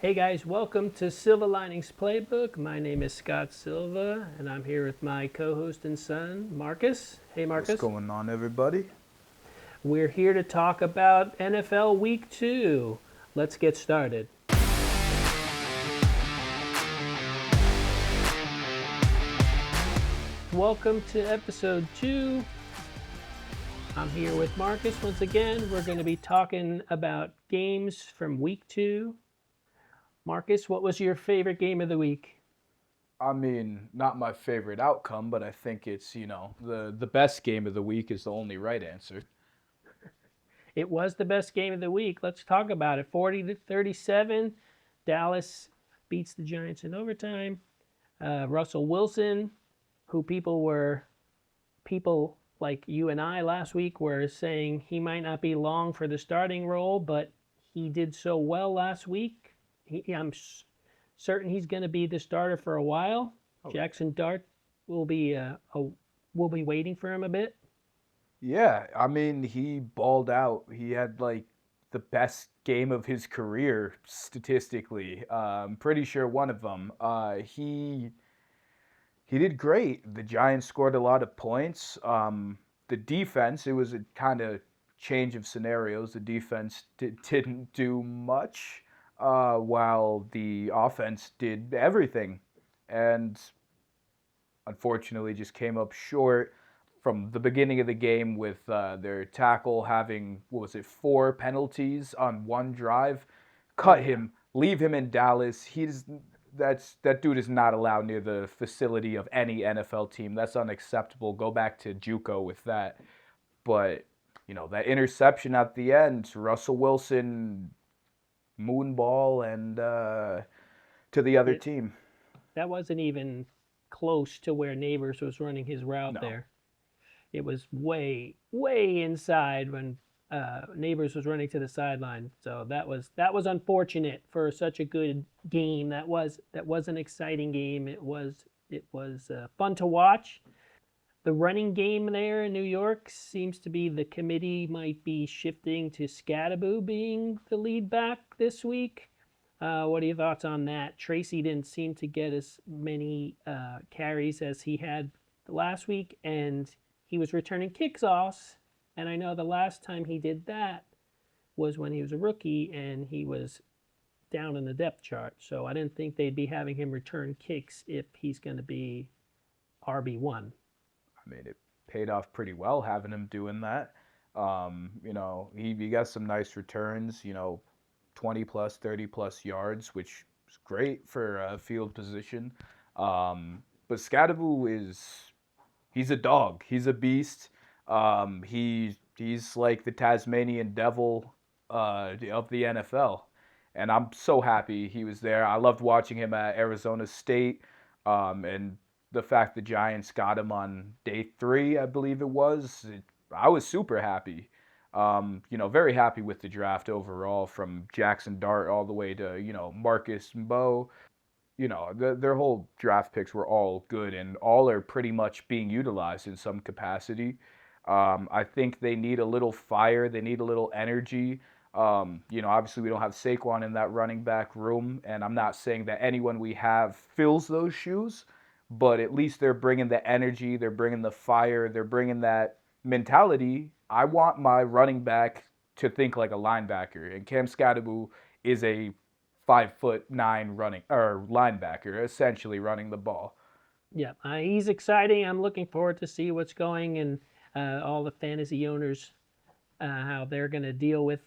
Hey guys, welcome to Silva Linings Playbook. My name is Scott Silva, and I'm here with my co-host and son, Marcus. Hey What's Marcus. going on, everybody? We're here to talk about NFL Week 2. Let's get started. Welcome to episode 2. I'm here with Marcus once again. We're going to be talking about games from Week 2. Marcus, what was your favorite game of the week? I mean, not my favorite outcome, but I think it's, the best game of the week is the only right answer. It was the best game of the week. Let's talk about it. 40-37, Dallas beats the Giants in overtime. Russell Wilson, who people like you and I last week were saying he might not be long for the starting role, but he did so well last week. I'm certain he's going to be the starter for a while. Jackson Dart will be waiting for him a bit. Yeah, I mean, he balled out. He had the best game of his career statistically. I'm pretty sure one of them. He did great. The Giants scored a lot of points. The defense, it was a kind of change of scenarios. The defense didn't do much, while the offense did everything, and unfortunately just came up short from the beginning of the game with their tackle having, what was it, 4 penalties on one drive. Cut him, leave him in Dallas. That dude is not allowed near the facility of any NFL team. That's unacceptable. Go back to JUCO with that. But that interception at the end, Russell Wilson moonball and to the other It, team. that wasn't even close to where Neighbors was running his route No, there. It was way inside when Neighbors was running to the sideline. So that was unfortunate for such a good game. That was an exciting game. It was fun to watch. The running game there in New York seems to be the committee might be shifting to Scadaboo being the lead back this week. What are your thoughts on that? Tracy didn't seem to get as many carries as he had last week, and he was returning kickoffs. And I know the last time he did that was when he was a rookie and he was down in the depth chart. So I didn't think they'd be having him return kicks if he's going to be RB1. I mean, it paid off pretty well having him doing that. He got some nice returns, 20 plus, 30 plus yards, which is great for field position. But Scadaboo he's a dog. He's a beast. He's like the Tasmanian devil of the NFL. And I'm so happy he was there. I loved watching him at Arizona State. And the fact the Giants got him on day 3, I believe it was, I was super happy. Very happy with the draft overall, from Jackson Dart all the way to, Marcus Mbow. Their whole draft picks were all good, and all are pretty much being utilized in some capacity. I think they need a little fire. They need a little energy. Obviously we don't have Saquon in that running back room, and I'm not saying that anyone we have fills those shoes, but at least they're bringing the energy, they're bringing the fire, they're bringing that mentality. I want my running back to think like a linebacker, and Cam Scadaboo is a 5'9" running or linebacker, essentially running the ball. Yeah, he's exciting. I'm looking forward to see what's going and all the fantasy owners how they're going to deal with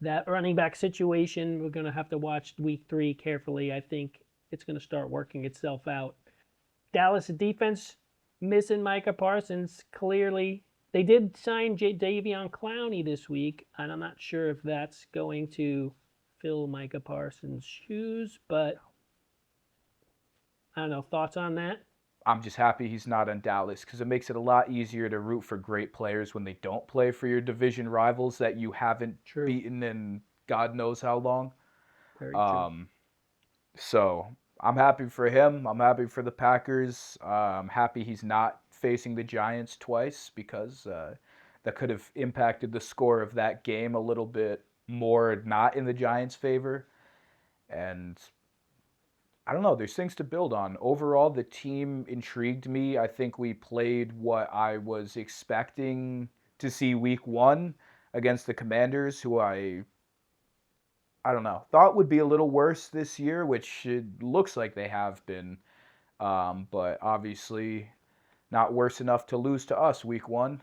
that running back situation. We're going to have to watch week 3 carefully. I think it's going to start working itself out. Dallas defense missing Micah Parsons. Clearly, they did sign Davion Clowney this week, and I'm not sure if that's going to fill Micah Parsons' shoes, but I don't know. Thoughts on that? I'm just happy he's not in Dallas, because it makes it a lot easier to root for great players when they don't play for your division rivals that you haven't True. beaten in God knows how long. Very true. Um, so I'm happy for him. I'm happy for the Packers. I'm happy he's not facing the Giants twice, because that could have impacted the score of that game a little bit more, not in the Giants' favor. And I don't know, there's things to build on. Overall, the team intrigued me. I think we played what I was expecting to see week 1 against the Commanders, who I don't know, thought would be a little worse this year, which it looks like they have been. But obviously not worse enough to lose to us week 1.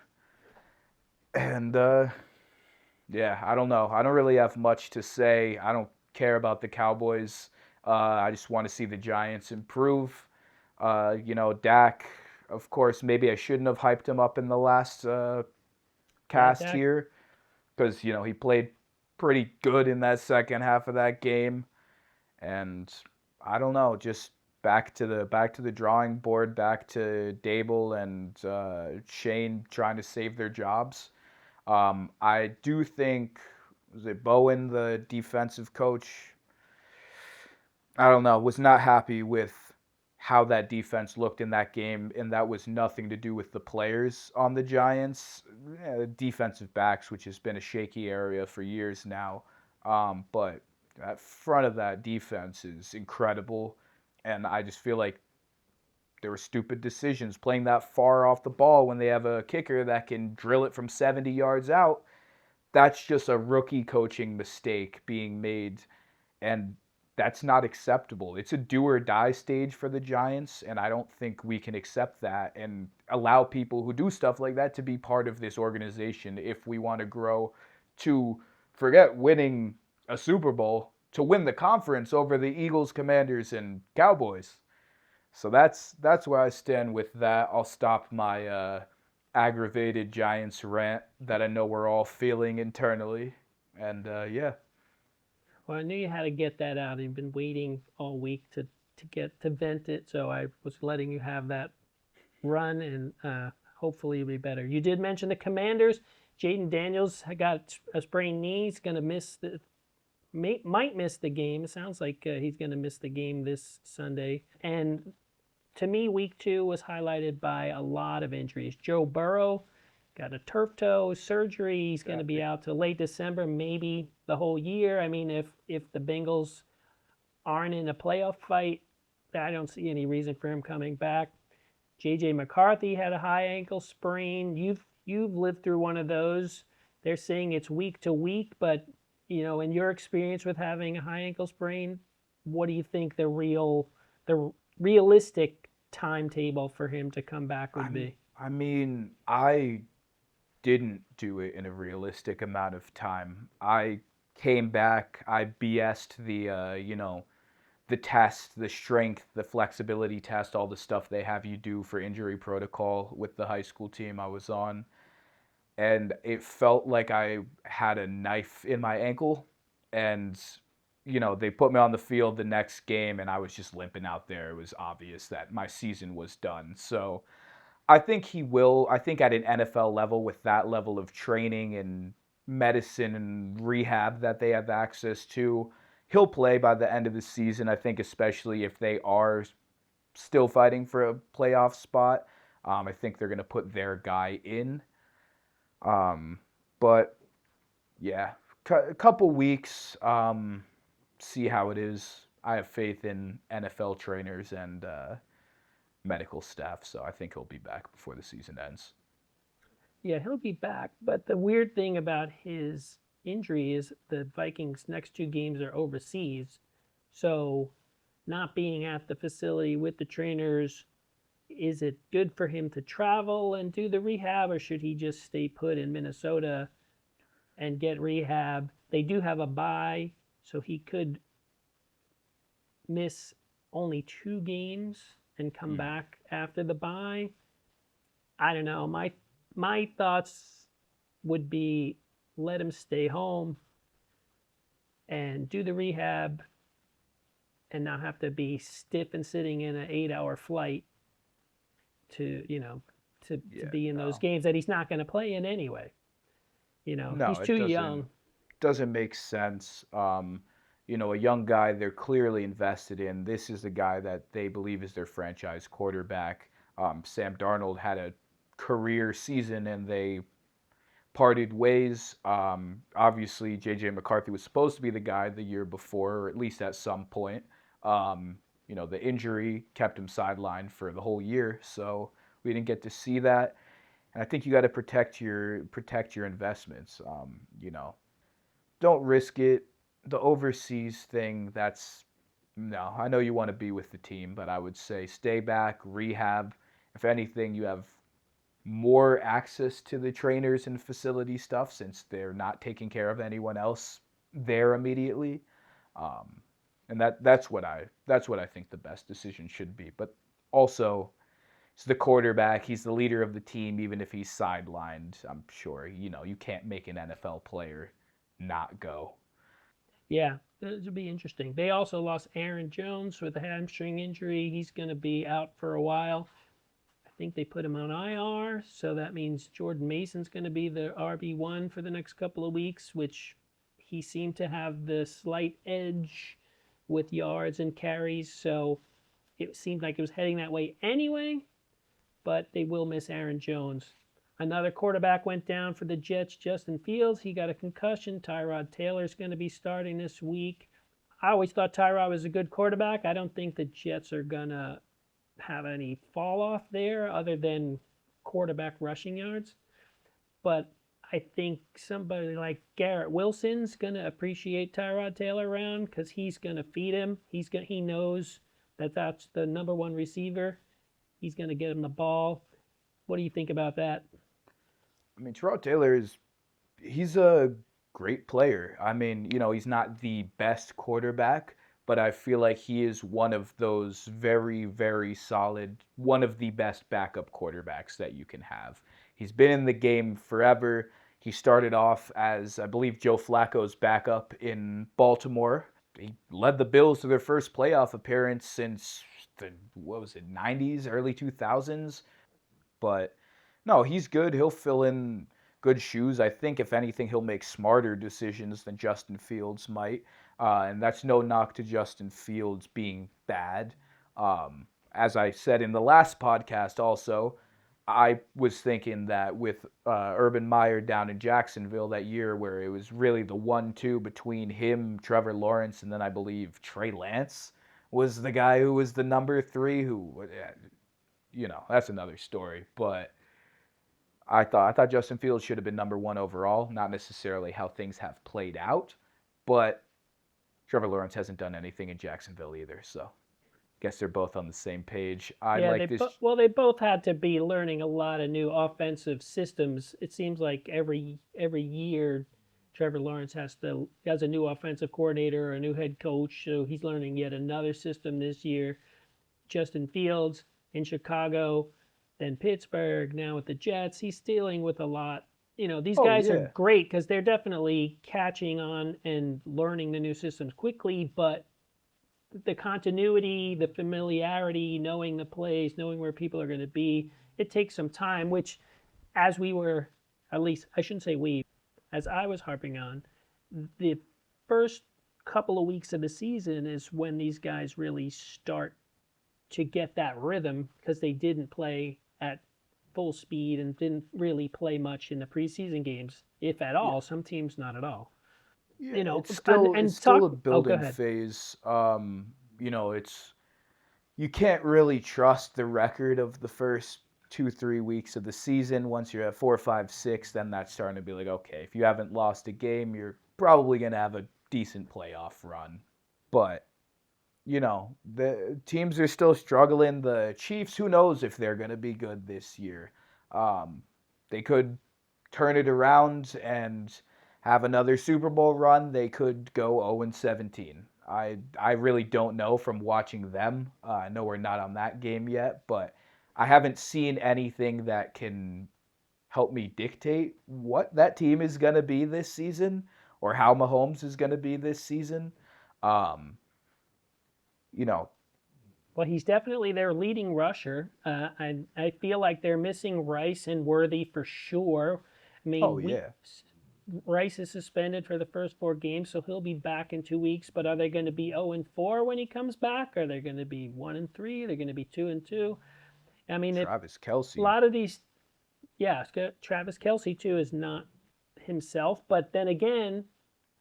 And yeah, I don't know. I don't really have much to say. I don't care about the Cowboys. I just want to see the Giants improve. Dak, of course, maybe I shouldn't have hyped him up in the last Yeah, cast Dak. here because, he played pretty good in that second half of that game. And I don't know, just back to the drawing board, back to Dable and Shane trying to save their jobs. I do think, was it Bowen, the defensive coach? I don't know, was not happy with how that defense looked in that game, and that was nothing to do with the players on the Giants. Yeah, the defensive backs, which has been a shaky area for years now. But that front of that defense is incredible, and I just feel like there were stupid decisions playing that far off the ball when they have a kicker that can drill it from 70 yards out. That's just a rookie coaching mistake being made, and that's not acceptable. It's a do or die stage for the Giants, and I don't think we can accept that and allow people who do stuff like that to be part of this organization if we want to grow to forget winning a Super Bowl, to win the conference over the Eagles, Commanders, and Cowboys. So that's where I stand with that. I'll stop my aggravated Giants rant that I know we're all feeling internally. And yeah, Well, I knew you had to get that out. You've been waiting all week to get to vent it, so I was letting you have that run, and hopefully you'll be better. You did mention the Commanders. Jaden Daniels got a sprained knee. He's going to might miss the game. It sounds like he's going to miss the game this Sunday. And to me, week 2 was highlighted by a lot of injuries. Joe Burrow got a turf toe surgery. He's going to be out till late December, maybe the whole year. I mean, if the Bengals aren't in a playoff fight, I don't see any reason for him coming back. J.J. McCarthy had a high ankle sprain. You've lived through one of those. They're saying it's week to week, but in your experience with having a high ankle sprain, what do you think the realistic timetable for him to come back would be? I mean, I didn't do it in a realistic amount of time. I came back, I BS'd the test, the strength, the flexibility test, all the stuff they have you do for injury protocol with the high school team I was on. And it felt like I had a knife in my ankle. And, they put me on the field the next game and I was just limping out there. It was obvious that my season was done. So I think he will. I think at an NFL level, with that level of training and medicine and rehab that they have access to, he'll play by the end of the season. I think, especially if they are still fighting for a playoff spot. I think they're going to put their guy in. But yeah, a couple weeks, see how it is. I have faith in NFL trainers and medical staff, so I think he'll be back before the season ends. Yeah, he'll be back. But the weird thing about his injury is the Vikings' next 2 games are overseas. So, not being at the facility with the trainers, is it good for him to travel and do the rehab, or should he just stay put in Minnesota and get rehab? They do have a bye, so he could miss only 2 games and come Mm. back after the bye. I don't know. My thoughts would be let him stay home and do the rehab and not have to be stiff and sitting in an 8-hour flight to to Yeah, be in those no, games that he's not going to play in anyway. no, He's it too doesn't young. make sense. A young guy they're clearly invested in. This is the guy that they believe is their franchise quarterback. Sam Darnold had a career season, and they parted ways. Obviously, J.J. McCarthy was supposed to be the guy the year before, or at least at some point. Um, the injury kept him sidelined for the whole year, so we didn't get to see that. And I think you got to protect your investments. Don't risk it. The overseas thing, that's no. I know you want to be with the team, but I would say stay back, rehab. If anything, you have more access to the trainers and facility stuff since they're not taking care of anyone else there immediately. Um, and that's what I think the best decision should be. But also, he's the quarterback. He's the leader of the team. Even if he's sidelined, I'm sure you can't make an NFL player not go. Yeah, this will be interesting. They also lost Aaron Jones with a hamstring injury. He's going to be out for a while. I think they put him on IR, so that means Jordan Mason's going to be the RB1 for the next couple of weeks, which he seemed to have the slight edge with yards and carries, so it seemed like it was heading that way anyway, but they will miss Aaron Jones. Another quarterback went down for the Jets, Justin Fields. He got a concussion. Tyrod Taylor's going to be starting this week. I always thought Tyrod was a good quarterback. I don't think the Jets are going to have any fall off there other than quarterback rushing yards. But I think somebody like Garrett Wilson's going to appreciate Tyrod Taylor around because he's going to feed him. He knows that that's the number one receiver. He's going to get him the ball. What do you think about that? I mean, Terrell Taylor he's a great player. I mean, he's not the best quarterback, but I feel like he is one of those very, very solid, one of the best backup quarterbacks that you can have. He's been in the game forever. He started off as, I believe, Joe Flacco's backup in Baltimore. He led the Bills to their first playoff appearance since the, what was it, 90s, early 2000s. But no, he's good. He'll fill in good shoes. I think if anything, he'll make smarter decisions than Justin Fields might. And that's no knock to Justin Fields being bad. As I said in the last podcast, also, I was thinking that with Urban Meyer down in Jacksonville that year, where it was really the 1-2 between him, Trevor Lawrence, and then I believe Trey Lance was the guy who was the number three. Who, that's another story. But I thought Justin Fields should have been number one overall, not necessarily how things have played out, but Trevor Lawrence hasn't done anything in Jacksonville either, so guess they're both on the same page. I Yeah, like this. they both had to be learning a lot of new offensive systems. It seems like every year Trevor Lawrence has a new offensive coordinator or a new head coach, so he's learning yet another system this year. Justin Fields in Chicago, then Pittsburgh, now with the Jets. He's dealing with a lot. These Oh guys are yeah, great because they're definitely catching on and learning the new systems quickly, but the continuity, the familiarity, knowing the plays, knowing where people are going to be, it takes some time, which, as we were, at least, I shouldn't say we, as I was harping on, the first couple of weeks of the season is when these guys really start to get that rhythm because they didn't play at full speed and didn't really play much in the preseason games, if at yeah, all. Some teams not at all. yeah. You know, It's and, still it's and still a talk. Oh, go building ahead. phase. It's you can't really trust the record of the first 2-3 weeks of the season. Once you're at 4, 5, 6, then that's starting to be like, okay, if you haven't lost a game, you're probably gonna have a decent playoff run. But the teams are still struggling. The Chiefs, who knows if they're going to be good this year? Um, they could turn it around and have another Super Bowl run. They could go 0-17. I really don't know from watching them. I know we're not on that game yet, but I haven't seen anything that can help me dictate what that team is going to be this season or how Mahomes is going to be this season. Um, you know, Well, he's definitely their leading rusher. I feel like they're missing Rice and Worthy for sure. I oh mean, yeah, Rice is suspended for the first 4 games, so he'll be back in 2 weeks. But are they going to be 0-4 when he comes back? Are they going to be 1-3? They're going to be 2-2. I mean, if Travis a Kelsey. lot of these, yeah, Travis Kelsey too is not. himself. But then again,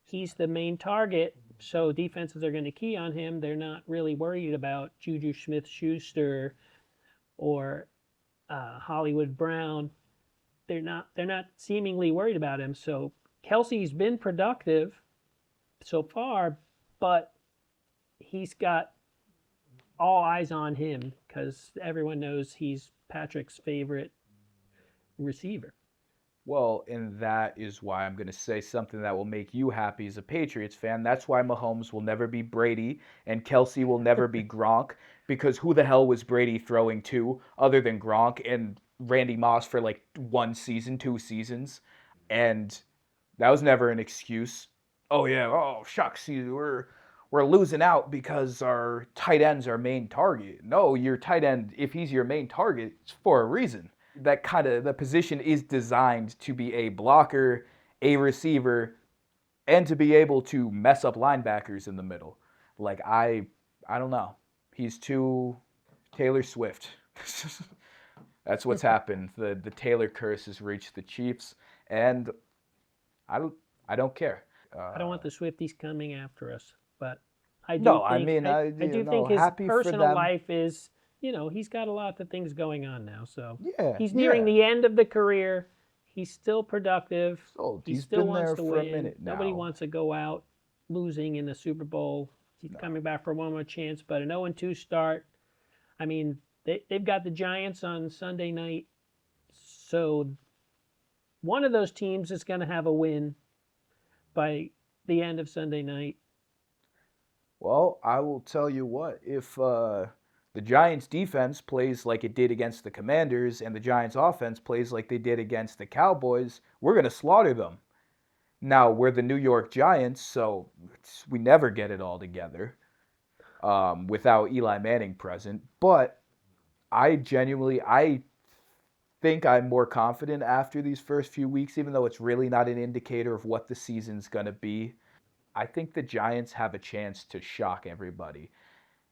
he's the main target, so defenses are going to key on him. They're not really worried about Juju Smith-Schuster or Hollywood Brown. They're not seemingly worried about him. So Kelsey's been productive so far, but he's got all eyes on him because everyone knows he's Patrick's favorite receiver. Well, and that is why I'm going to say something that will make you happy as a Patriots fan. That's why Mahomes will never be Brady and Kelsey will never be Gronk, because who the hell was Brady throwing to other than Gronk and Randy Moss for like 1 season, 2 seasons? And that was never an excuse. Oh yeah, oh shucks, we're losing out because our tight end's our main target. No, your tight end, if he's your main target, it's for a reason. The position is designed to be a blocker, a receiver, and to be able to mess up linebackers in the middle. Like I don't know. He's too Taylor Swift. That's what's happened. The Taylor curse has reached the Chiefs, and I don't I don't care. I don't want the Swifties coming after us, but I do No, I think mean I do think his happy for personal them. life is, he's got a lot of things going on now. So Yeah, he's nearing yeah. the end of the career. He's still productive. So He he's still been wants there to for a win. minute Nobody now. wants to go out losing in the Super Bowl. He's coming back for one more chance, but an 0-2 start. I mean, they've got the Giants on Sunday night, so one of those teams is going to have a win by the end of Sunday night. Well, I will tell you what, if the Giants defense plays like it did against the Commanders and the Giants offense plays like they did against the Cowboys, we're going to slaughter them. Now, we're the New York Giants, so we never get it all together without Eli Manning present. But I think I'm more confident after these first few weeks, even though it's really not an indicator of what the season's going to be. I think the Giants have a chance to shock everybody.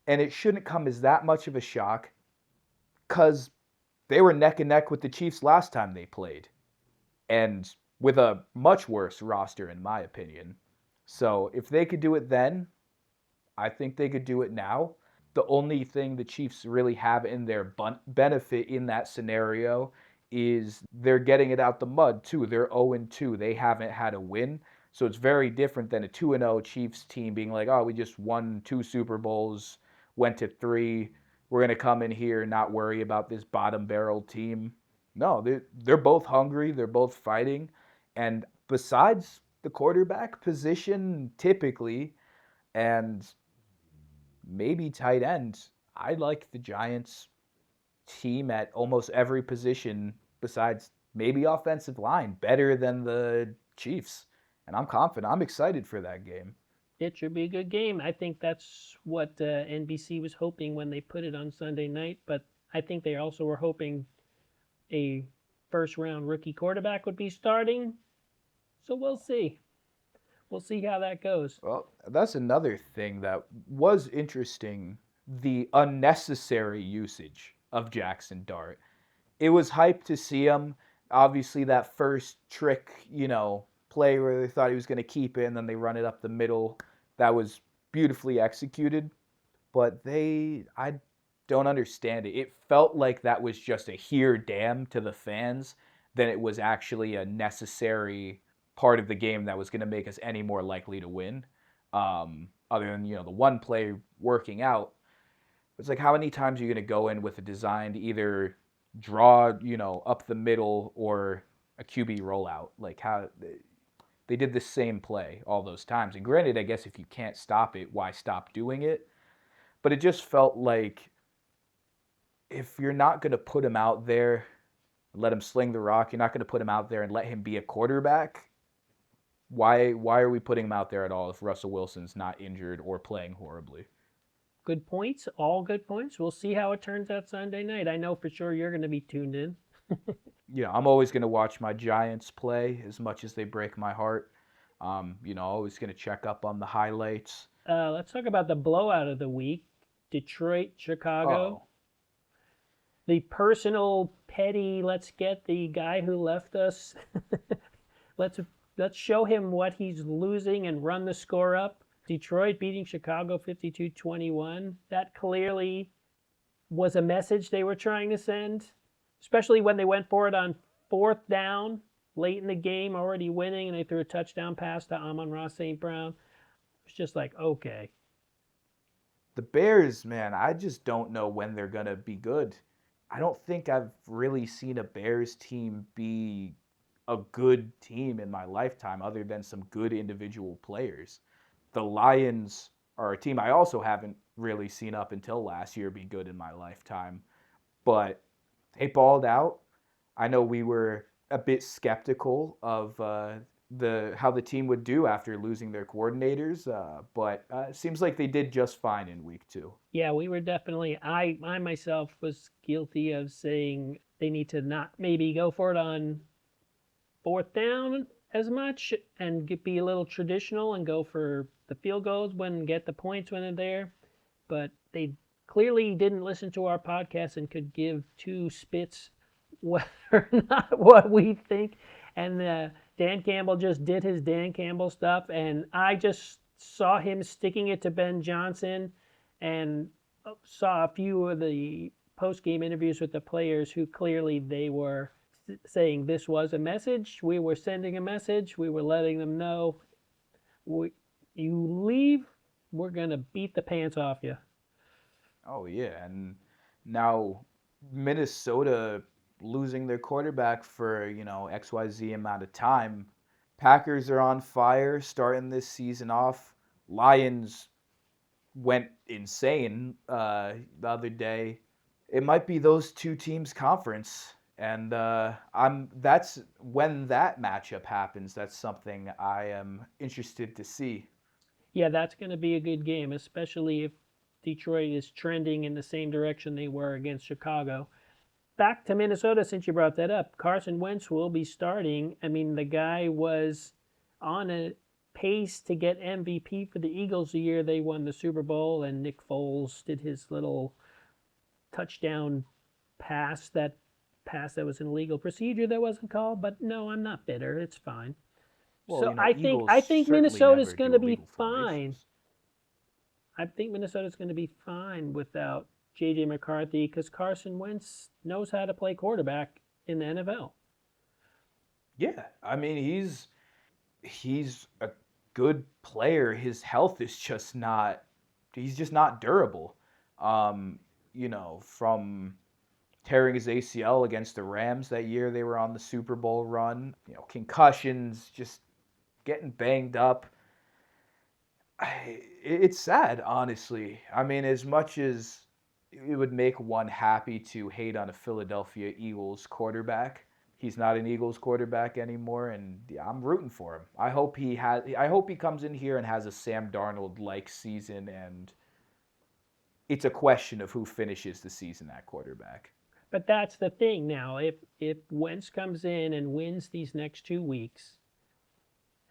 And it shouldn't come as that much of a shock because they were neck and neck with the Chiefs last time they played. And with a much worse roster, in my opinion. So if they could do it then, I think they could do it now. The only thing the Chiefs really have in their benefit in that scenario is they're getting it out the mud too. They're 0-2. They haven't had a win. So it's very different than a 2-0 Chiefs team being like, oh, we just won 2 Super Bowls, went to 3. We're going to come in here and not worry about this bottom barrel team. No, they're both hungry. They're both fighting. And besides the quarterback position, typically, and maybe tight end, I like the Giants team at almost every position besides maybe offensive line better than the Chiefs. And I'm confident. I'm excited for that game. It should be a good game. I think that's what NBC was hoping when they put it on Sunday night, but I think they also were hoping a first round rookie quarterback would be starting. So we'll see. We'll see how that goes. Well, that's another thing that was interesting, the unnecessary usage of Jackson Dart. It was hype to see him. Obviously, that first trick, play where they thought he was going to keep it and then they run it up the middle, that was beautifully executed. But I don't understand it. It felt like that was just a here damn to the fans than it was actually a necessary part of the game that was going to make us any more likely to win. Other than the one play working out, it's like how many times are you going to go in with a design to either draw up the middle or a QB rollout? Like how they did the same play all those times. And granted, I guess if you can't stop it, why stop doing it? But it just felt like if you're not going to put him out there, let him sling the rock, you're not going to put him out there and let him be a quarterback. Why are we putting him out there at all if Russell Wilson's not injured or playing horribly? Good points, all good points. We'll see how it turns out Sunday night. I know for sure you're going to be tuned in. I'm always going to watch my Giants play as much as they break my heart. Always going to check up on the highlights. Let's talk about the blowout of the week. Detroit, Chicago. Oh. The personal, petty, let's get the guy who left us. let's Let's show him what he's losing and run the score up. Detroit beating Chicago 52-21. That clearly was a message they were trying to send, especially when they went for it on fourth down late in the game, already winning, and they threw a touchdown pass to Amon-Ra St. Brown. It's just like, okay. The Bears, man, I just don't know when they're going to be good. I don't think I've really seen a Bears team be a good team in my lifetime other than some good individual players. The Lions are a team I also haven't really seen up until last year be good in my lifetime, but they balled out. I know we were a bit skeptical of the how the team would do after losing their coordinators, but it seems like they did just fine in week 2. Yeah, we were definitely. I myself was guilty of saying they need to not maybe go for it on fourth down as much and be a little traditional and go for the field goals when get the points when they're there. But they clearly didn't listen to our podcast and could give two spits whether or not what we think. And Dan Campbell just did his Dan Campbell stuff, and I just saw him sticking it to Ben Johnson, and saw a few of the post game interviews with the players who clearly they were saying this was a message. We were sending a message. We were letting them know, you leave, we're going to beat the pants off you. Oh yeah, and now Minnesota losing their quarterback for, XYZ amount of time. Packers are on fire starting this season off. Lions went insane the other day. It might be those two teams' conference, and I'm that's when that matchup happens. That's something I am interested to see. Yeah, that's going to be a good game, especially if Detroit is trending in the same direction they were against Chicago. Back to Minnesota, since you brought that up, Carson Wentz will be starting. I mean, the guy was on a pace to get MVP for the Eagles the year they won the Super Bowl, and Nick Foles did his little touchdown pass that was an illegal procedure that wasn't called. But no, I'm not bitter. It's fine. Well, So I think Eagles I think certainly Minnesota's never going do to be illegal fine. formations. I think Minnesota's going to be fine without J.J. McCarthy because Carson Wentz knows how to play quarterback in the NFL. Yeah, I mean he's a good player. His health is just not he's just not durable. From tearing his ACL against the Rams that year they were on the Super Bowl run, concussions, just getting banged up. It's sad, honestly. I mean, as much as it would make one happy to hate on a Philadelphia Eagles quarterback, he's not an Eagles quarterback anymore, and yeah, I'm rooting for him. I hope he comes in here and has a Sam Darnold like season, and it's a question of who finishes the season at quarterback. But that's the thing now. If Wentz comes in and wins these next 2 weeks,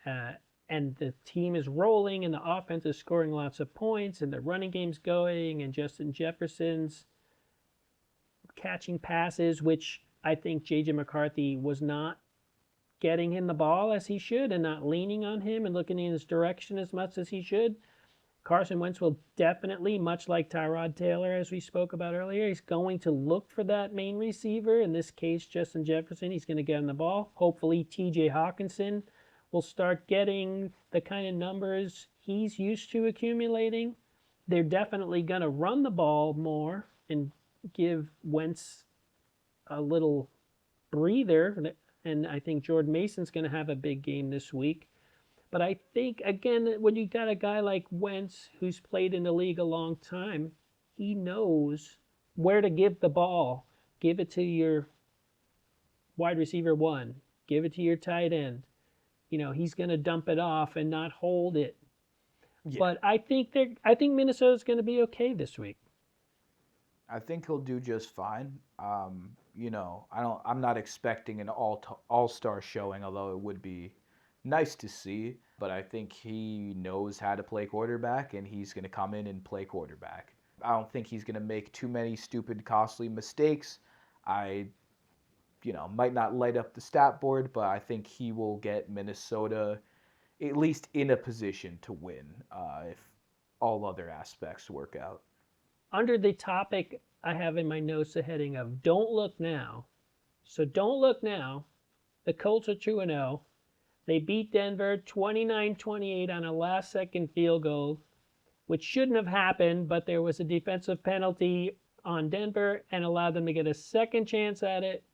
uh, and the team is rolling and the offense is scoring lots of points and the running game's going and Justin Jefferson's catching passes, which I think J.J. McCarthy was not getting him the ball as he should and not leaning on him and looking in his direction as much as he should. Carson Wentz will definitely, much like Tyrod Taylor, as we spoke about earlier, he's going to look for that main receiver. In this case, Justin Jefferson. He's going to get him the ball. Hopefully, T.J. Hawkinson will start getting the kind of numbers he's used to accumulating. They're definitely going to run the ball more and give Wentz a little breather. And I think Jordan Mason's going to have a big game this week. But I think, again, when you got a guy like Wentz who's played in the league a long time, he knows where to give the ball. Give it to your wide receiver one. Give it to your tight end. He's going to dump it off and not hold it. Yeah. But I think Minnesota's going to be okay this week. I think he'll do just fine. I'm not expecting an all-star showing, although it would be nice to see. But I think he knows how to play quarterback, and he's going to come in and play quarterback. I don't think he's going to make too many stupid, costly mistakes. I might not light up the stat board, but I think he will get Minnesota at least in a position to win if all other aspects work out. Under the topic I have in my notes, the heading of "Don't Look Now." So don't look now. The Colts are 2-0. They beat Denver 29-28 on a last-second field goal, which shouldn't have happened, but there was a defensive penalty on Denver and allowed them to get a second chance at it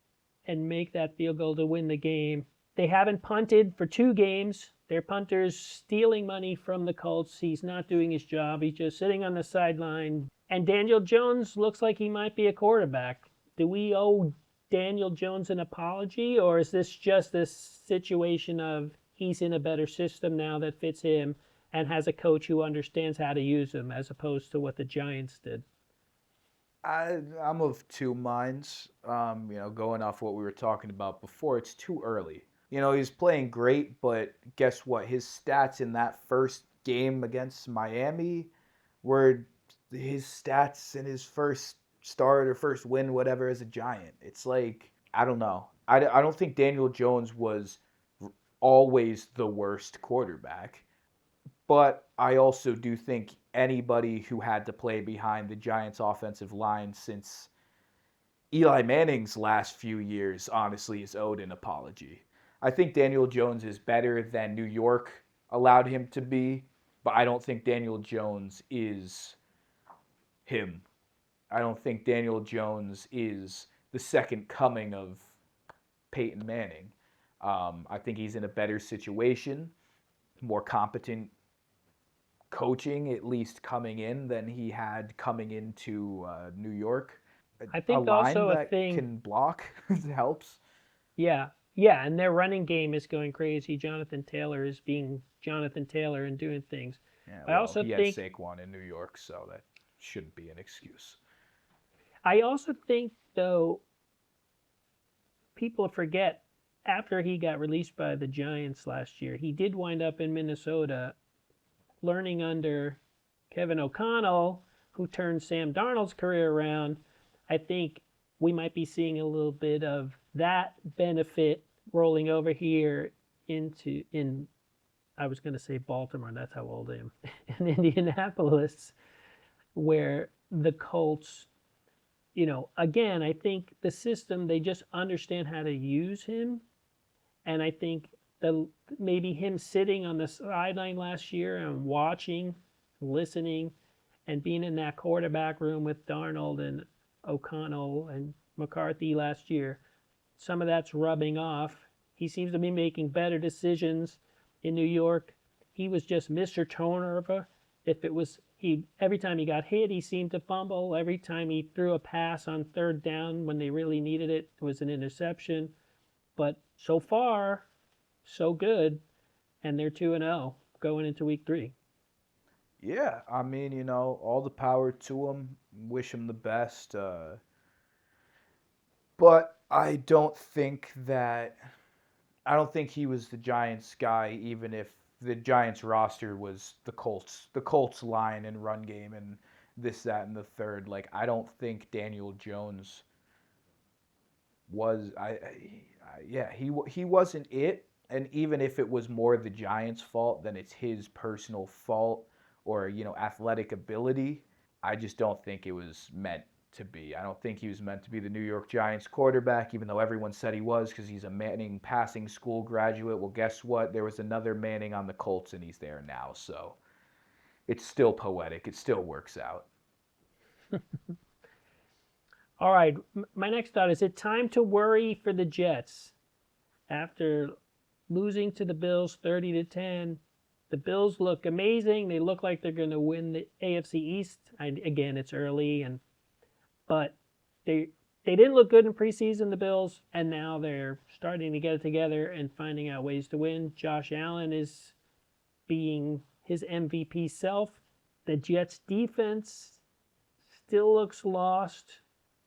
and make that field goal to win the game. They haven't punted for 2 games. Their punter's stealing money from the Colts. He's not doing his job. He's just sitting on the sideline. And Daniel Jones looks like he might be a quarterback. Do we owe Daniel Jones an apology, or is this just this situation of he's in a better system now that fits him and has a coach who understands how to use him, as opposed to what the Giants did? I'm of two minds. Going off what we were talking about before, it's too early. He's playing great, but guess what? His stats in that first game against Miami were his stats in his first start or first win, whatever, as a Giant. It's like, I don't know. I don't think Daniel Jones was always the worst quarterback. But I also do think anybody who had to play behind the Giants' offensive line since Eli Manning's last few years, honestly, is owed an apology. I think Daniel Jones is better than New York allowed him to be, but I don't think Daniel Jones is him. I don't think Daniel Jones is the second coming of Peyton Manning. I think he's in a better situation, more competent coaching, at least coming in, than he had coming into New York. I think a line also a that thing can block helps. Yeah, and their running game is going crazy. Jonathan Taylor is being Jonathan Taylor and doing things. Yeah, I well, also he had think Saquon in New York, so that shouldn't be an excuse. though people forget after he got released by the Giants last year, he did wind up in Minnesota learning under Kevin O'Connell, who turned Sam Darnold's career around. I think we might be seeing a little bit of that benefit rolling over here in I was going to say Baltimore, that's how old I am, in Indianapolis, where the Colts, again, I think the system, they just understand how to use him. And I think maybe him sitting on the sideline last year and watching, listening, and being in that quarterback room with Darnold and O'Connell and McCarthy last year, some of that's rubbing off. He seems to be making better decisions in New York. He was just Mr. Turnover. Every time he got hit, he seemed to fumble. Every time he threw a pass on third down when they really needed it, it was an interception. But so far, so good, and they're 2-0 going into week 3. Yeah, I mean, all the power to him. Wish him the best. But I don't think he was the Giants guy, even if the Giants roster was the Colts line and run game and this, that, and the third. Like, I don't think Daniel Jones was. He wasn't it. And even if it was more the Giants' fault than it's his personal fault or athletic ability, I just don't think it was meant to be. I don't think he was meant to be the New York Giants quarterback, even though everyone said he was because he's a Manning passing school graduate. Well, guess what? There was another Manning on the Colts, and he's there now. So it's still poetic. It still works out. All right, my next thought, is it time to worry for the Jets? After losing to the Bills 30-10, the Bills look amazing. They look like they're going to win the AFC East. Again, it's early, but they didn't look good in preseason, the Bills, and now they're starting to get it together and finding out ways to win. Josh Allen is being his MVP self. The Jets defense still looks lost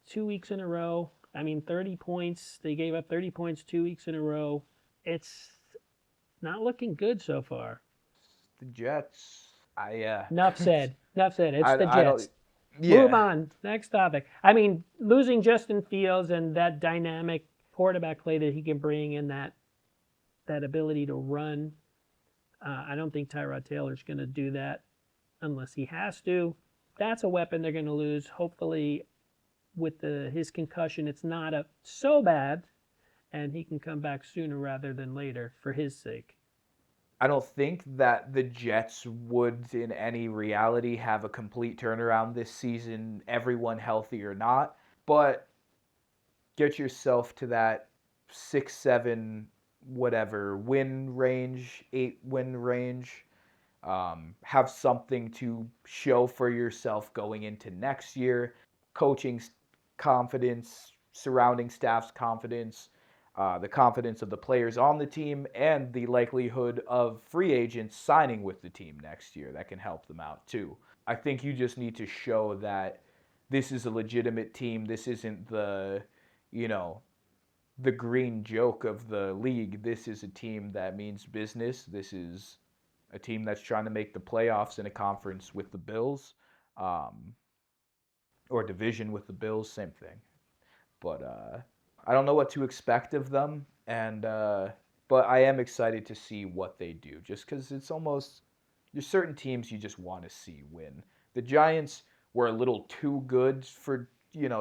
2 weeks in a row. 30 points. They gave up 30 points 2 weeks in a row. It's not looking good so far. The Jets. Enough said. It's the I don't. Jets. Yeah. Move on. Next topic. Losing Justin Fields and that dynamic quarterback play that he can bring and that ability to run. I don't think Tyrod Taylor's going to do that unless he has to. That's a weapon they're going to lose. Hopefully, with his concussion, it's not so bad, and he can come back sooner rather than later for his sake. I don't think that the Jets would, in any reality, have a complete turnaround this season, everyone healthy or not. But get yourself to that 6, 7, whatever win range, 8 win range. Have something to show for yourself going into next year. Coaching confidence, surrounding staff's confidence, the confidence of the players on the team, and the likelihood of free agents signing with the team next year that can help them out too. I think you just need to show that this is a legitimate team. This isn't you know, the green joke of the league. This is a team that means business. This is a team that's trying to make the playoffs in a conference with the Bills, or division with the Bills, same thing. But I don't know what to expect of them, and but I am excited to see what they do. Just because it's almost there's certain teams you just want to see win. The Giants were a little too good for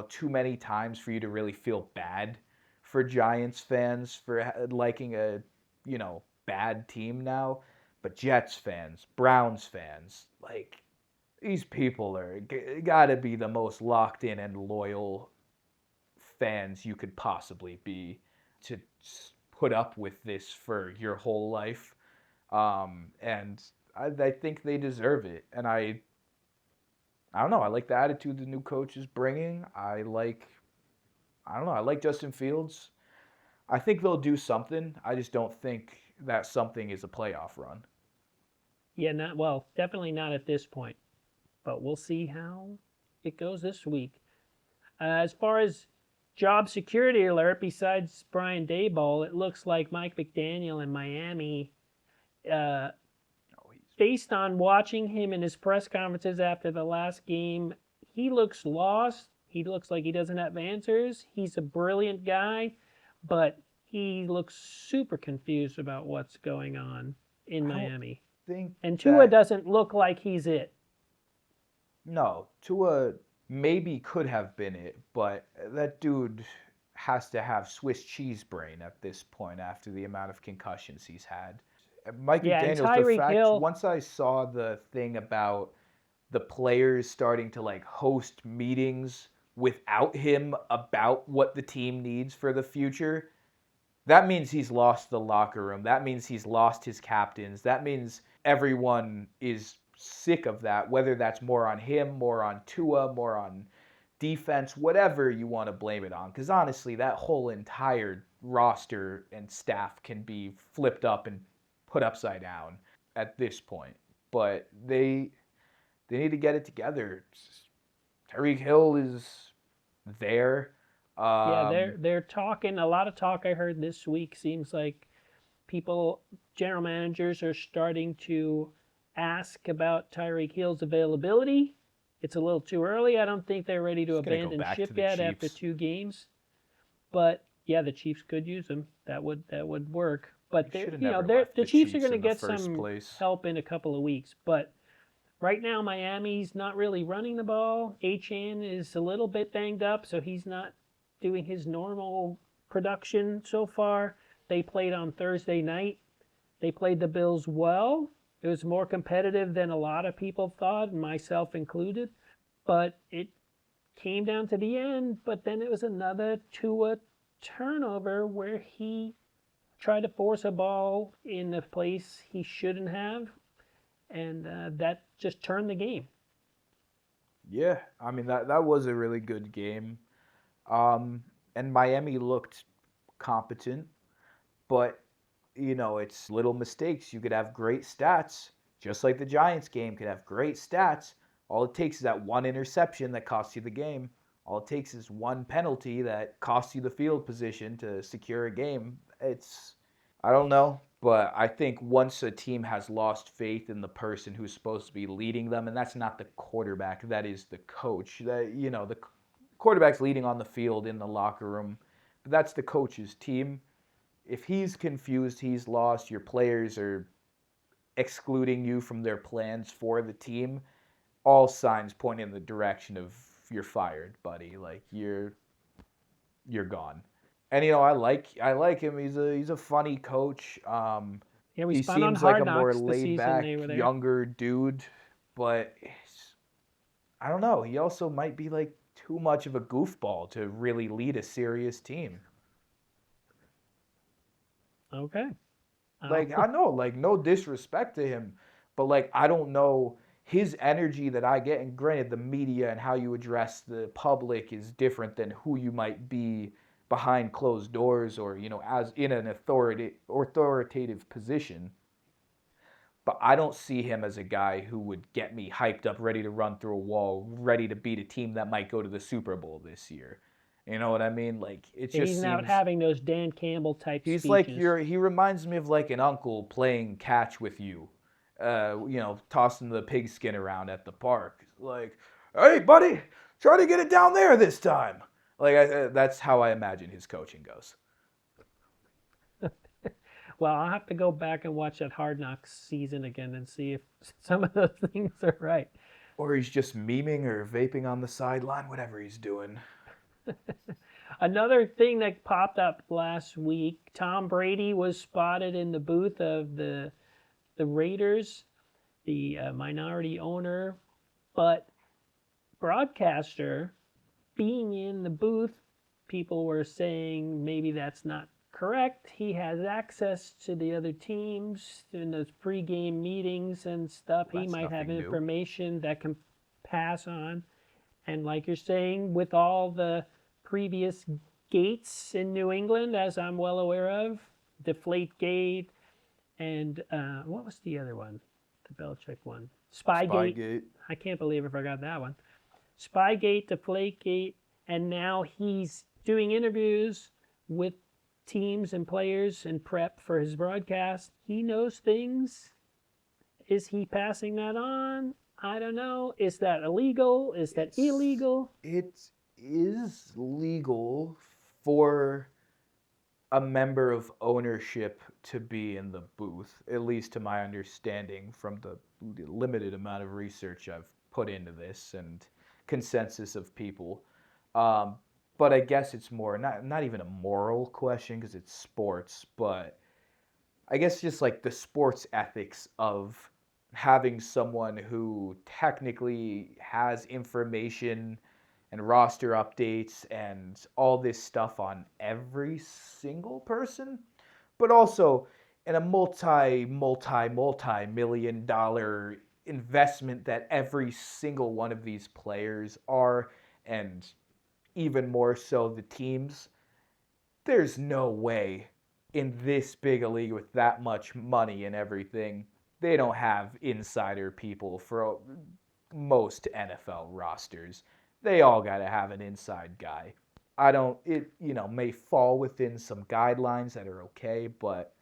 too many times for you to really feel bad for Giants fans for liking a bad team now. But Jets fans, Browns fans, like these people are gotta be the most locked in and loyal fans you could possibly be to put up with this for your whole life. And I think they deserve it. And I don't know. I like the attitude the new coach is bringing. I don't know. I like Justin Fields. I think they'll do something. I just don't think that something is a playoff run. Yeah, definitely not at this point, but we'll see how it goes this week. As far as job security alert, besides Brian Daboll, it looks like Mike McDaniel in Miami, based on watching him in his press conferences after the last game, he looks lost. He looks like he doesn't have answers. He's a brilliant guy, but he looks super confused about what's going on in Miami. And Tua doesn't look like he's it. No, Tua maybe could have been it, but that dude has to have Swiss cheese brain at this point after the amount of concussions he's had. Mike McDaniels, the fact Hill, once I saw the thing about the players starting to like host meetings without him about what the team needs for the future, that means he's lost the locker room. That means he's lost his captains. That means everyone is sick of that, whether that's more on him, more on Tua, more on defense, whatever you want to blame it on. Because honestly, that whole entire roster and staff can be flipped up and put upside down at this point. But they need to get it together. Tyreek Hill is there. Yeah, they're talking. A lot of talk I heard this week seems like general managers are starting to ask about Tyreek Hill's availability. It's a little too early. I don't think they're ready to abandon ship yet after 2 games. But yeah, the Chiefs could use him. That would work. But the Chiefs are going to get some help in a couple of weeks. But right now, Miami's not really running the ball. Achane is a little bit banged up, so he's not doing his normal production so far. They played on Thursday night. They played the Bills well. It was more competitive than a lot of people thought, myself included. But it came down to the end. But then it was another Tua turnover where he tried to force a ball in a place he shouldn't have. And that just turned the game. Yeah, I mean, that was a really good game. And Miami looked competent, but it's little mistakes. You could have great stats, just like the Giants game could have great stats. All it takes is that one interception that costs you the game. All it takes is one penalty that costs you the field position to secure a game. I don't know, but I think once a team has lost faith in the person who's supposed to be leading them, and that's not the quarterback, that is the coach. The quarterback's leading on the field in the locker room. that's the coach's team. If he's confused, he's lost, your players are excluding you from their plans for the team, all signs point in the direction of you're fired, buddy. Like you're gone. And I like him. He's a funny coach. Yeah, we He spun on seems like a Hard more Knocks the laid season they back, were there. younger dude, but I don't know. He also might be like too much of a goofball to really lead a serious team. Okay. Like I know, like no disrespect to him, but like I don't know his energy that I get. And granted, the media and how you address the public is different than who you might be behind closed doors or as in an authoritative position. But I don't see him as a guy who would get me hyped up, ready to run through a wall, ready to beat a team that might go to the Super Bowl this year. You know what I mean? Like it Yeah, just he's not seems having those Dan Campbell type he's like speeches. he reminds me of like an uncle playing catch with you. Tossing the pigskin around at the park. Like, hey, buddy, try to get it down there this time. Like that's how I imagine his coaching goes. Well, I'll have to go back and watch that Hard Knocks season again and see if some of those things are right. Or he's just memeing or vaping on the sideline, whatever he's doing. Another thing that popped up last week, Tom Brady was spotted in the booth of the Raiders, the minority owner, but broadcaster being in the booth, people were saying maybe that's not correct. He has access to the other teams in those pregame meetings and stuff. Well, He that's might have nothing new. information that can pass on. And like you're saying, with all the previous gates in New England, as I'm well aware of, Deflate Gate, and what was the other one? The Belichick one. Spygate. Spygate. I can't believe I forgot that one. Spygate, Deflategate, and now he's doing interviews with teams and players in prep for his broadcast. He knows things. Is he passing that on? I don't know. Is that illegal? Is that illegal? It is legal for a member of ownership to be in the booth, at least to my understanding from the limited amount of research I've put into this and consensus of people. Um, but I guess it's more not even a moral question because it's sports, but I guess just like the sports ethics of having someone who technically has information and roster updates and all this stuff on every single person, but also in a multi million dollar investment that every single one of these players are, and even more so the teams. There's no way in this big a league with that much money and everything, they don't have insider people for most NFL rosters. They all got to have an inside guy. I don't, it, may fall within some guidelines that are okay, but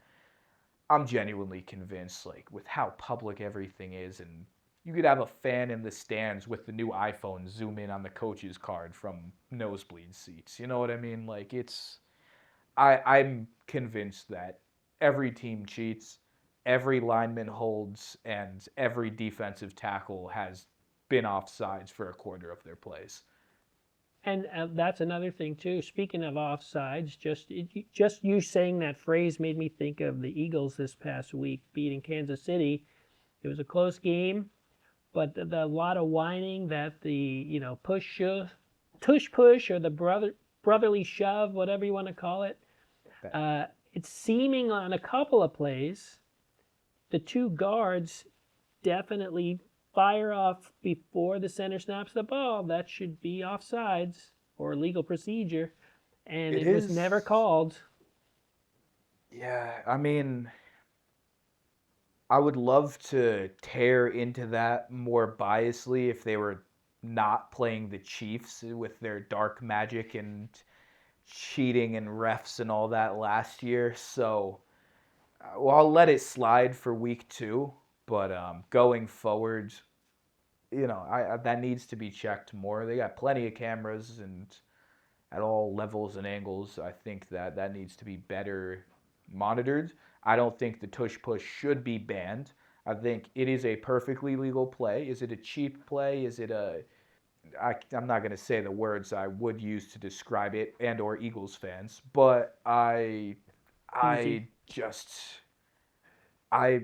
I'm genuinely convinced, like, with how public everything is, and you could have a fan in the stands with the new iPhone zoom in on the coach's card from nosebleed seats. You know what I mean? Like, I'm convinced that every team cheats, every lineman holds, and every defensive tackle has been offsides for a quarter of their plays. And that's another thing too. Speaking of offsides, just you saying that phrase made me think of the Eagles this past week beating Kansas City. It was a close game, but the lot of whining that the tush push or the brotherly shove, whatever you want to call it. It's seeming on a couple of plays, the two guards definitely fire off before the center snaps the ball. That should be offsides or legal procedure, and It it was is. never called. Yeah, I mean, I would love to tear into that more biasly if they were not playing the Chiefs with their dark magic and cheating and refs and all that last year. So, well, I'll let it slide for week 2, but going forward, that needs to be checked more. They got plenty of cameras, and at all levels and angles. I think that needs to be better monitored. I don't think the tush push should be banned. I think it is a perfectly legal play. Is it a cheap play? Is it a I'm not going to say the words I would use to describe it and or Eagles fans, but Easy. I just I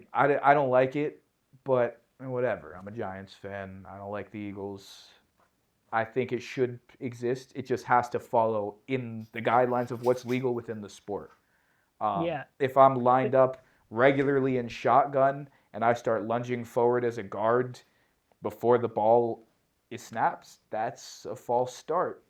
don't like it, but whatever. I'm a Giants fan. I don't like the Eagles. I think it should exist. It just has to follow in the guidelines of what's legal within the sport. Yeah. If I'm But lined up regularly in shotgun and I start lunging forward as a guard before the ball is snaps, that's a false start.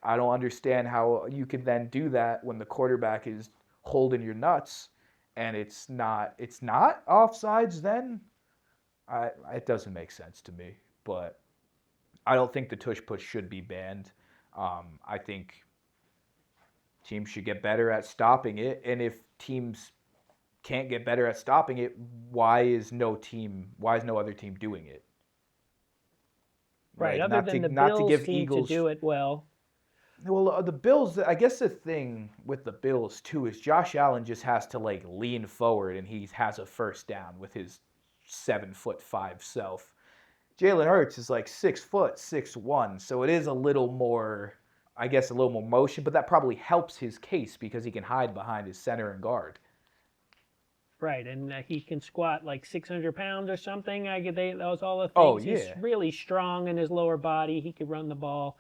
I don't understand how you can then do that when the quarterback is holding your nuts and it's not offsides then. It doesn't make sense to me, but I don't think the tush push should be banned. I think teams should get better at stopping it, and if teams can't get better at stopping it, why is no other team doing it? right, Like other not than to the not to Bills give seem to Eagles. do it well. Well, the Bills. I guess the thing with the Bills too is Josh Allen just has to like lean forward and he has a first down with his 7'5" self. Jalen Hurts is like 6 foot 6'1", so it is a little more, I guess, a little more motion, but that probably helps his case because he can hide behind his center and guard. Right, and he can squat like 600 pounds or something. That was all the Oh things. He's yeah, really strong in his lower body. He could run the ball.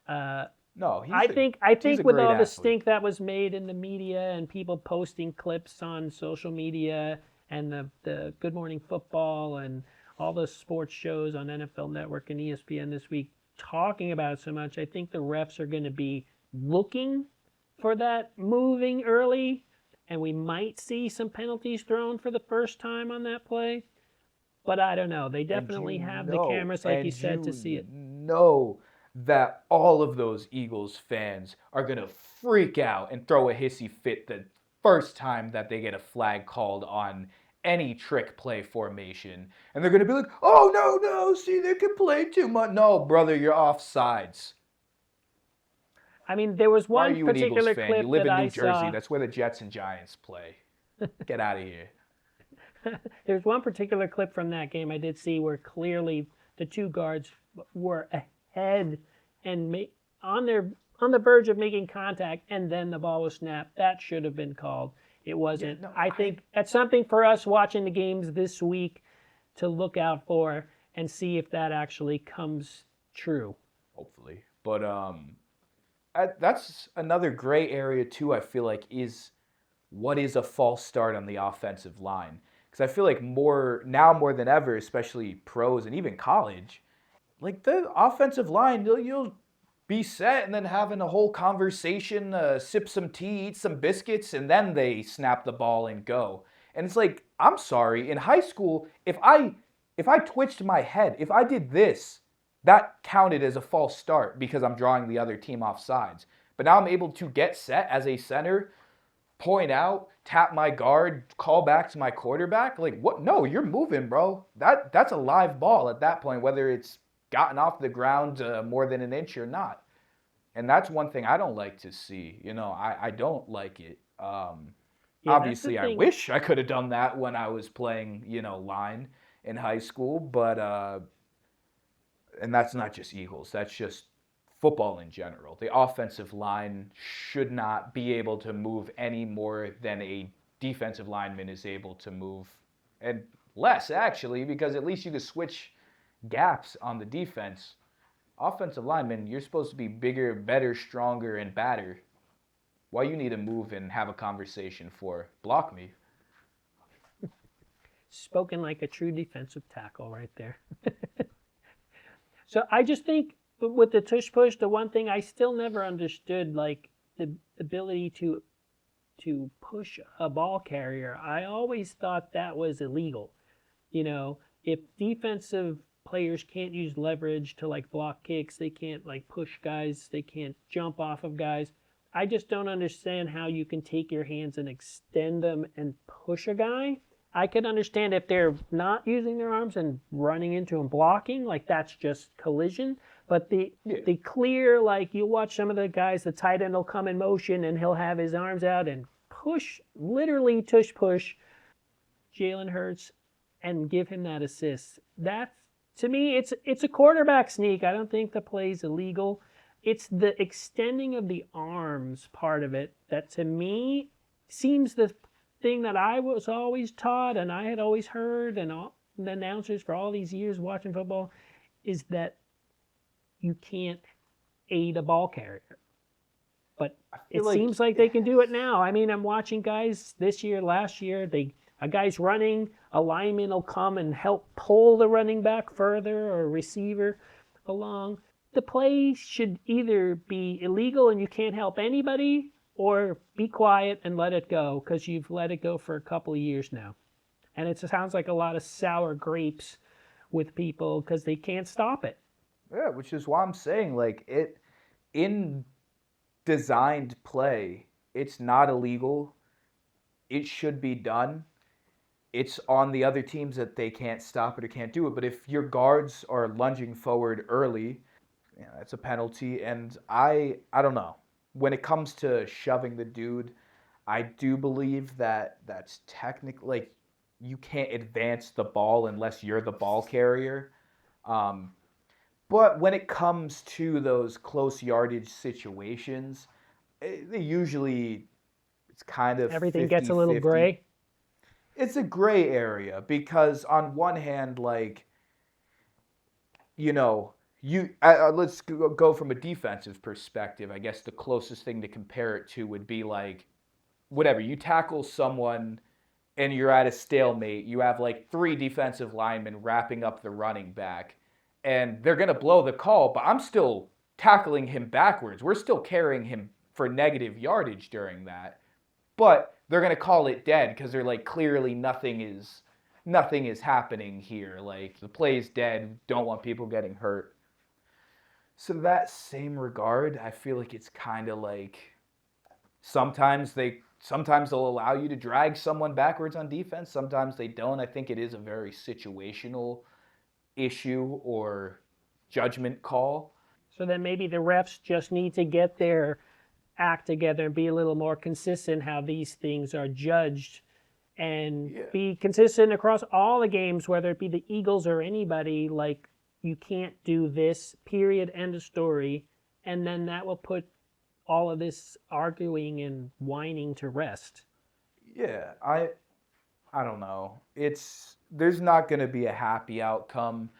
Uh, no, I he's a think with great all the athlete. stink that was made in the media and people posting clips on social media and the Good Morning Football and all the sports shows on NFL Network and ESPN this week talking about it so much, I think the refs are going to be looking for that moving early, and we might see some penalties thrown for the first time on that play. But I don't know. They and definitely you have the know, cameras, like you and said, to you see it. know that all of those Eagles fans are gonna freak out and throw a hissy fit the first time that they get a flag called on any trick play formation, and they're gonna be like, "Oh no, no, see they can play too much." No, brother, you're offsides. I mean, there was Why are one you an Eagles particular fan? You clip live that in I New Jersey. saw. That's where the Jets and Giants play. Get out of here. There's one particular clip from that game I did see where clearly the two guards were ahead and on their on the verge of making contact, and then the ball was snapped. That should have been called. It Yeah, wasn't. no, I think that's something for us watching the games this week to look out for and see if that actually comes true. hopefully, but that's another gray area too. I feel like is what is a false start on the offensive line? Because I feel like more than ever, especially pros and even college, like the offensive line, you'll be set and then having a whole conversation, sip some tea, eat some biscuits, and then they snap the ball and go. And it's like, I'm sorry, in high school, if I twitched my head, if I did this, that counted as a false start because I'm drawing the other team off sides. But now I'm able to get set as a center, point out, tap my guard, call back to my quarterback. Like what? No, you're moving, bro. That's a live ball at that point, whether it's gotten off the ground more than an inch or not. And that's one thing I don't like to see. I don't like it. Yeah, that's the Obviously, I thing. wish I could have done that when I was playing, line in high school. But and that's not just Eagles. That's just football in general. The offensive line should not be able to move any more than a defensive lineman is able to move, and less actually, because at least you could switch gaps on the defense. Offensive lineman, you're supposed to be bigger, better, stronger, and badder. Why you need to move and have a conversation for block me? Spoken like a true defensive tackle right there. So I just think with the tush push, the one thing I still never understood, like the ability to push a ball carrier. I always thought that was illegal. You know, if defensive players can't use leverage to like block kicks, they can't like push guys, they can't jump off of guys. I just don't understand how you can take your hands and extend them and push a guy. I could understand if they're not using their arms and running into and blocking, like that's just collision. But Yeah. the clear, like you watch some of the guys, the tight end will come in motion and he'll have his arms out and push, literally tush push Jalen Hurts and give him that assist. That's, to me, it's a quarterback sneak. I don't think the play's illegal. It's the extending of the arms part of it that to me seems the thing that I was always taught and I had always heard and all the announcers for all these years watching football is that you can't aid a ball carrier. But I feel it like seems like they can do it now. I mean, I'm watching guys this year, last year, a guy's running, a lineman will come and help pull the running back further or a receiver along. The play should either be illegal and you can't help anybody or be quiet and let it go because you've let it go for a couple of years now. And it sounds like a lot of sour grapes with people because they can't stop it. yeah, which is why I'm saying like it in designed play, it's not illegal. It should be done. It's on the other teams that they can't stop it or can't do it. But if your guards are lunging forward early, yeah, that's a penalty. And I don't know. When it comes to shoving the dude, I do believe that that's technically like you can't advance the ball unless you're the ball carrier. Um, but when it comes to those close yardage situations, they usually it's kind of Everything gets a little 50-50. gray. It's a gray area because on one hand, like you know, let's go from a defensive perspective. I guess the closest thing to compare it to would be like whatever you tackle someone and you're at a stalemate. You have like three defensive linemen wrapping up the running back, and they're gonna blow the call, but I'm still tackling him backwards. We're still carrying him for negative yardage during that, but they're gonna call it dead because they're like clearly nothing is happening here. Like the play's dead. Don't want people getting hurt. So that same regard, I feel like it's kind of like sometimes they'll allow you to drag someone backwards on defense. Sometimes they don't. I think it is a very situational issue or judgment call. So then maybe the refs just need to get their act together and be a little more consistent how these things are judged and Yeah. be consistent across all the games, whether it be the Eagles or anybody. Like, you can't do this, period, end of story. And then that will put all of this arguing and whining to rest. Yeah, I don't know. There's not going to be a happy outcome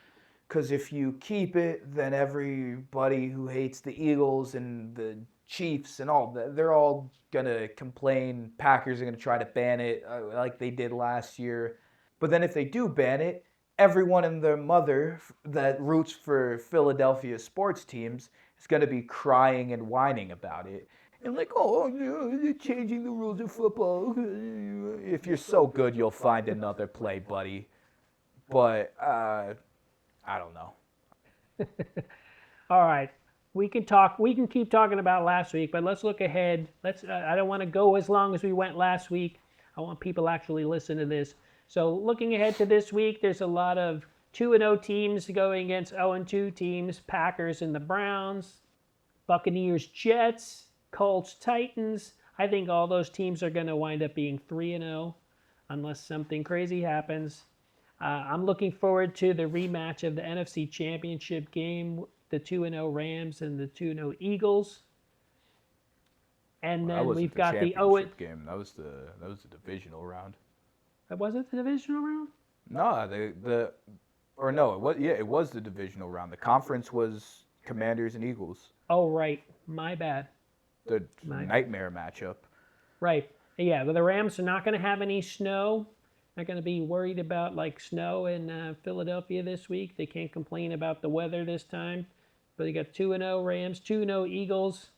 because if you keep it, then everybody who hates the Eagles and the Chiefs and all that, they're all going to complain. Packers are going to try to ban it like they did last year. But then if they do ban it, everyone and their mother that roots for Philadelphia sports teams is going to be crying and whining about it. And like, oh, they're changing the rules of football. If you're so good, you'll find another play, buddy. But I don't know. All right. We can talk. We can keep talking about last week, but let's look ahead. Let's. I don't want to go as long as we went last week. I want people actually listen to this. So looking ahead to this week, there's a lot of 2-0 teams going against 0-2 teams. Packers and the Browns, Buccaneers, Jets, Colts, Titans. I think all those teams are going to wind up being 3-0 unless something crazy happens. I'm looking forward to the rematch of the NFC Championship game, the 2-0 Rams and the 2-0 Eagles. And Well, that then wasn't we've the got the 0. championship game. That was the divisional round. That wasn't the divisional round? No, the or no, it was the divisional round. The conference was Commanders and Eagles. Oh, right. My bad. The nightmare matchup. Right. Yeah, but the Rams are not going to have any snow. Not going to be worried about like snow in Philadelphia this week. They can't complain about the weather this time. But they got 2-0 Rams, 2-0 Eagles.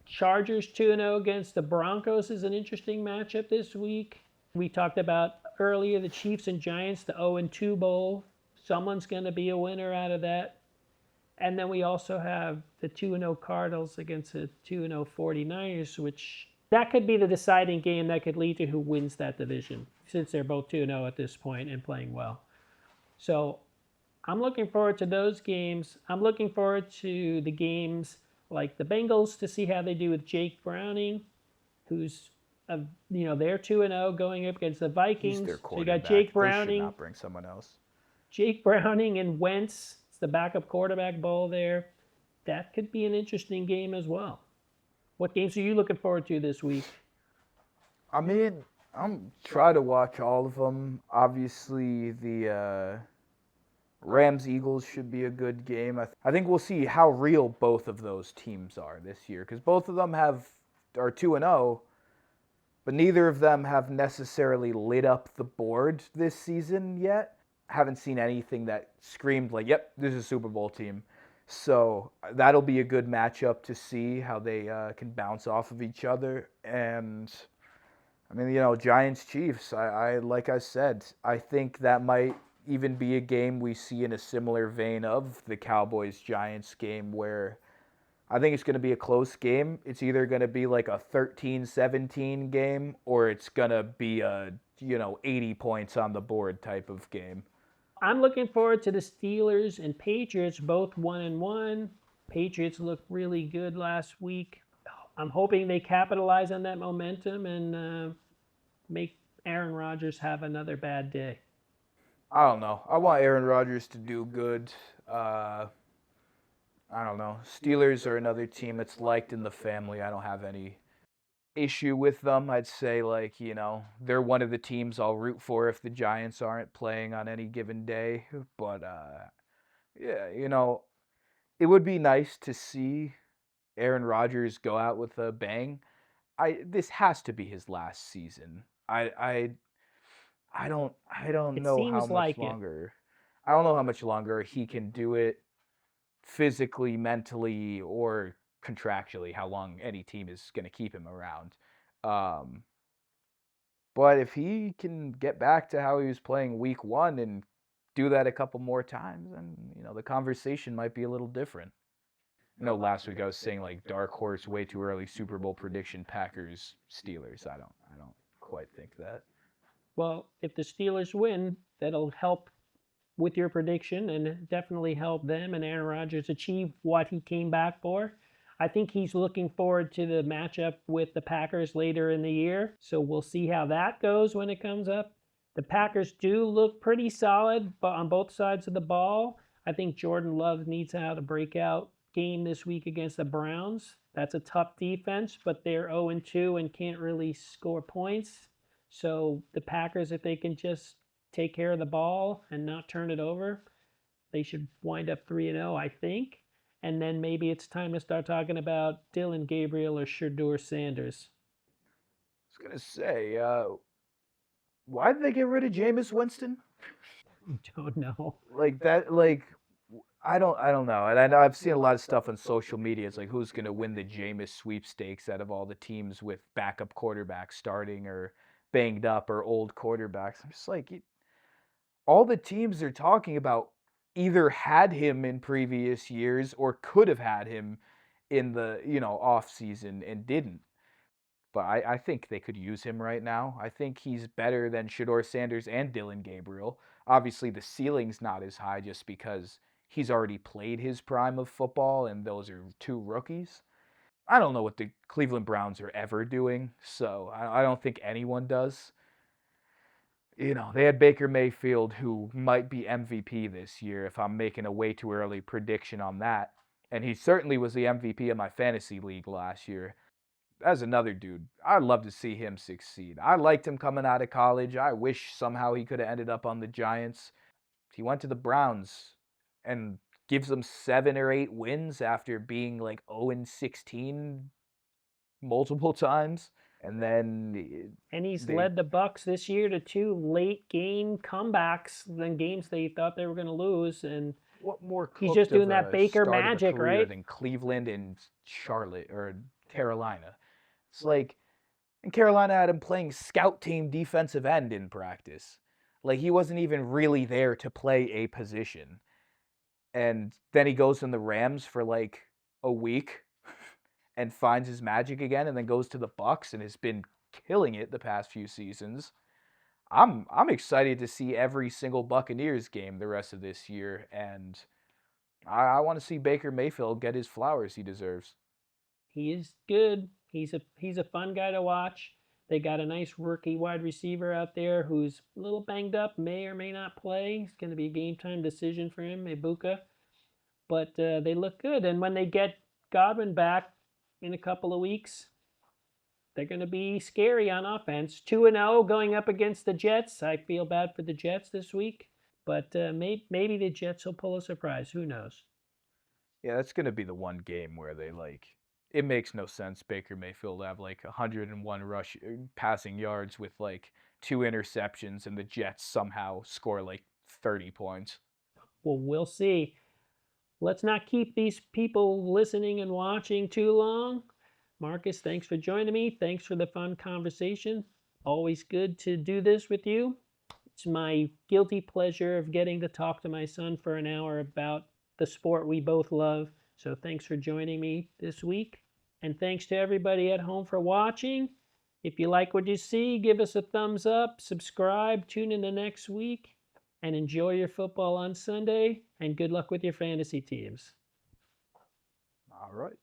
Chargers 2-0 against the Broncos is an interesting matchup this week. We talked about earlier the Chiefs and Giants, the 0-2 Bowl. Someone's going to be a winner out of that. And then we also have the 2-0 Cardinals against the 2-0 49ers, which that could be the deciding game that could lead to who wins that division, since they're both 2-0 at this point and playing well. So I'm looking forward to those games. I'm looking forward to the games like the Bengals to see how they do with Jake Browning, who's a, they're 2-0 going up against the He's their Vikings. So you got quarterback. They should not bring someone else. Jake Browning and Wentz. It's the backup quarterback bowl there. That could be an interesting game as well. What games are you looking forward to this week? I mean, I'm trying to watch all of them. Obviously, the Rams Eagles should be a good game. I think we'll see how real both of those teams are this year because both of them are 2-0, but neither of them have necessarily lit up the board this season yet. Haven't seen anything that screamed like, "Yep, this is a Super Bowl team." So that'll be a good matchup to see how they can bounce off of each other. And I mean, Giants Chiefs. I like I said, I think that might even be a game we see in a similar vein of the Cowboys Giants game where I think it's going to be a close game. It's either going to be like a 13-17 game or it's going to be a, 80 points on the board type of game. I'm looking forward to the Steelers and Patriots, both 1-1. Patriots looked really good last week. I'm hoping they capitalize on that momentum and make Aaron Rodgers have another bad day. I don't know. I want Aaron Rodgers to do good. I don't know. Steelers are another team that's liked in the family. I don't have any issue with them. I'd say, like, they're one of the teams I'll root for if the Giants aren't playing on any given day. But, yeah, it would be nice to see Aaron Rodgers go out with a bang. This has to be his last season. I don't It know how seems much like it. longer. I don't know how much longer he can do it physically, mentally, or contractually. How long any team is going to keep him around. Um, but if he can get back to how he was playing week 1 and do that a couple more times, then the conversation might be a little different. Last week I was saying like dark horse, way too early Super Bowl prediction, Packers, Steelers. I don't quite think that. Well, if the Steelers win, that'll help with your prediction and definitely help them and Aaron Rodgers achieve what he came back for. I think he's looking forward to the matchup with the Packers later in the year. So we'll see how that goes when it comes up. The Packers do look pretty solid but on both sides of the ball. I think Jordan Love needs to have a breakout game this week against the Browns. That's a tough defense, but they're 0-2 and can't really score points. So the Packers, if they can just take care of the ball and not turn it over, they should wind up 3-0, I think. And then maybe it's time to start talking about Dylan Gabriel or Shadur Sanders. I was gonna say, why did they get rid of Jameis Winston? Don't know. Like that, like I don't know. And I know I've seen a lot of stuff on social media. It's like who's gonna win the Jameis sweepstakes out of all the teams with backup quarterbacks starting or banged up or old quarterbacks. I'm just like, all the teams they're talking about either had him in previous years or could have had him in the off season and didn't. But I think they could use him right now. I think he's better than Shador Sanders and Dylan Gabriel. Obviously, the ceiling's not as high just because he's already played his prime of football, and those are two rookies. I don't know what the Cleveland Browns are ever doing, so I don't think anyone does. They had Baker Mayfield, who might be MVP this year if I'm making a way too early prediction on that. And he certainly was the MVP of my fantasy league last year. That's another dude. I'd love to see him succeed. I liked him coming out of college. I wish somehow he could have ended up on the Giants. He went to the Browns and gives them 7 or 8 wins after being like 0-16 multiple times. And then And he's they led the Bucks this year to 2 late game comebacks than games they thought they were going to lose. And what more he's just cooked doing of that a Baker start of a magic, career right? than Cleveland and Charlotte or Carolina? It's like, and Carolina had him playing scout team defensive end in practice. Like he wasn't even really there to play a position. And then he goes in the Rams for like a week and finds his magic again and then goes to the Bucks and has been killing it the past few seasons. I'm excited to see every single Buccaneers game the rest of this year, and I want to see Baker Mayfield get his flowers he deserves. He is good. He's a fun guy to watch. They got a nice rookie wide receiver out there who's a little banged up, may or may not play. It's going to be a game time decision for him, Ibuka. But they look good. And when they get Godwin back in a couple of weeks, they're going to be scary on offense. 2-0 going up against the Jets. I feel bad for the Jets this week, but maybe the Jets will pull a surprise. Who knows? Yeah, that's gonna be the one game where they like. It makes no sense Baker Mayfield to have like 101 passing yards with like 2 interceptions, and the Jets somehow score like 30 points. Well, we'll see. Let's not keep these people listening and watching too long. Marcus, thanks for joining me. Thanks for the fun conversation. Always good to do this with you. It's my guilty pleasure of getting to talk to my son for an hour about the sport we both love. So thanks for joining me this week. And thanks to everybody at home for watching. If you like what you see, give us a thumbs up, subscribe, tune in the next week, and enjoy your football on Sunday. And good luck with your fantasy teams. All right.